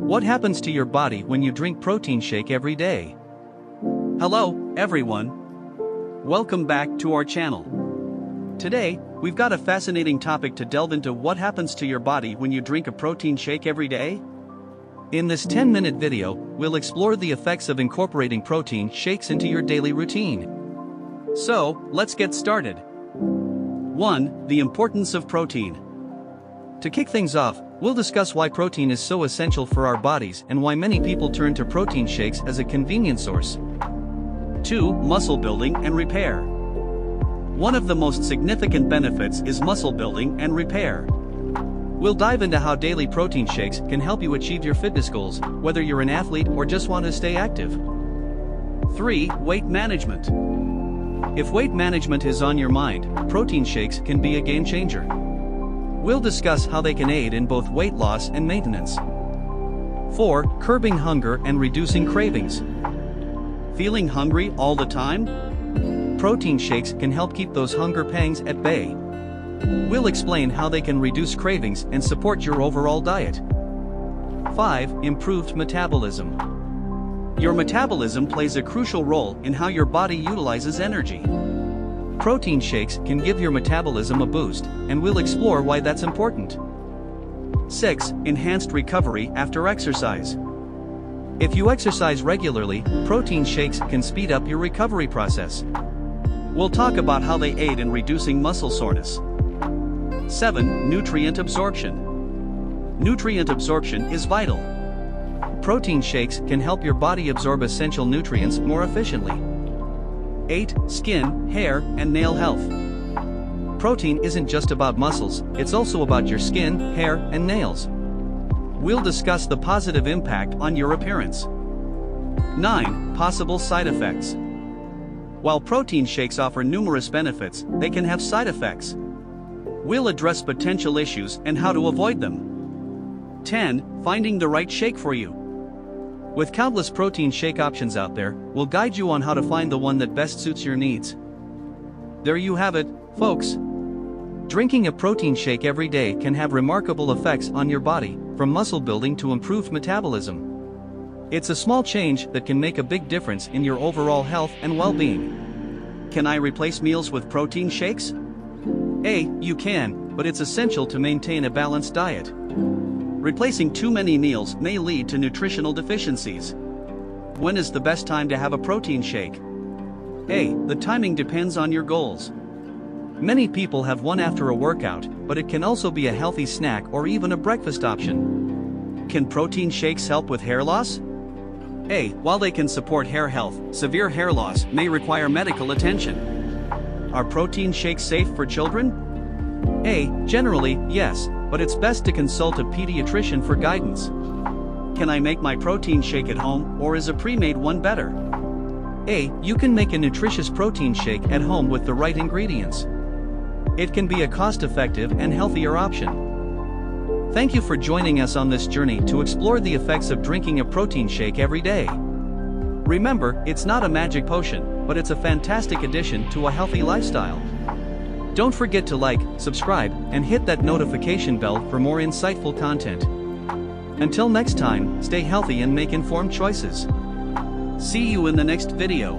What happens to your body when you drink protein shake every day? Hello, everyone. Welcome back to our channel. Today, we've got a fascinating topic to delve into: what happens to your body when you drink a protein shake every day? In this 10-minute video, we'll explore the effects of incorporating protein shakes into your daily routine. So, let's get started. 1. The importance of protein. To kick things off, we'll discuss why protein is so essential for our bodies and why many people turn to protein shakes as a convenient source. 2. Muscle building and repair. One of the most significant benefits is muscle building and repair. We'll dive into how daily protein shakes can help you achieve your fitness goals, whether you're an athlete or just want to stay active. 3. Weight management. If weight management is on your mind, protein shakes can be a game changer. We'll discuss how they can aid in both weight loss and maintenance. 4. Curbing hunger and reducing cravings. Feeling hungry all the time? Protein shakes can help keep those hunger pangs at bay. We'll explain how they can reduce cravings and support your overall diet. 5. Improved metabolism. Your metabolism plays a crucial role in how your body utilizes energy. Protein shakes can give your metabolism a boost, and we'll explore why that's important. 6. Enhanced recovery after exercise. If you exercise regularly, protein shakes can speed up your recovery process. We'll talk about how they aid in reducing muscle soreness. 7. Nutrient absorption. Nutrient absorption is vital. Protein shakes can help your body absorb essential nutrients more efficiently. 8. Skin, hair, and nail health. Protein isn't just about muscles, it's also about your skin, hair, and nails. We'll discuss the positive impact on your appearance. 9. Possible side effects. While protein shakes offer numerous benefits, they can have side effects. We'll address potential issues and how to avoid them. 10. Finding the right shake for you. With countless protein shake options out there, we'll guide you on how to find the one that best suits your needs. There you have it, folks. Drinking a protein shake every day can have remarkable effects on your body, from muscle building to improved metabolism. It's a small change that can make a big difference in your overall health and well-being. Can I replace meals with protein shakes? You can, but it's essential to maintain a balanced diet. Replacing too many meals may lead to nutritional deficiencies. When is the best time to have a protein shake? The timing depends on your goals. Many people have one after a workout, but it can also be a healthy snack or even a breakfast option. Can protein shakes help with hair loss? While they can support hair health, severe hair loss may require medical attention. Are protein shakes safe for children? Generally, yes, but it's best to consult a pediatrician for guidance. Can I make my protein shake at home, or is a pre-made one better? You can make a nutritious protein shake at home with the right ingredients. It can be a cost-effective and healthier option. Thank you for joining us on this journey to explore the effects of drinking a protein shake every day. Remember, it's not a magic potion, but it's a fantastic addition to a healthy lifestyle. Don't forget to like, subscribe, and hit that notification bell for more insightful content. Until next time, stay healthy and make informed choices. See you in the next video.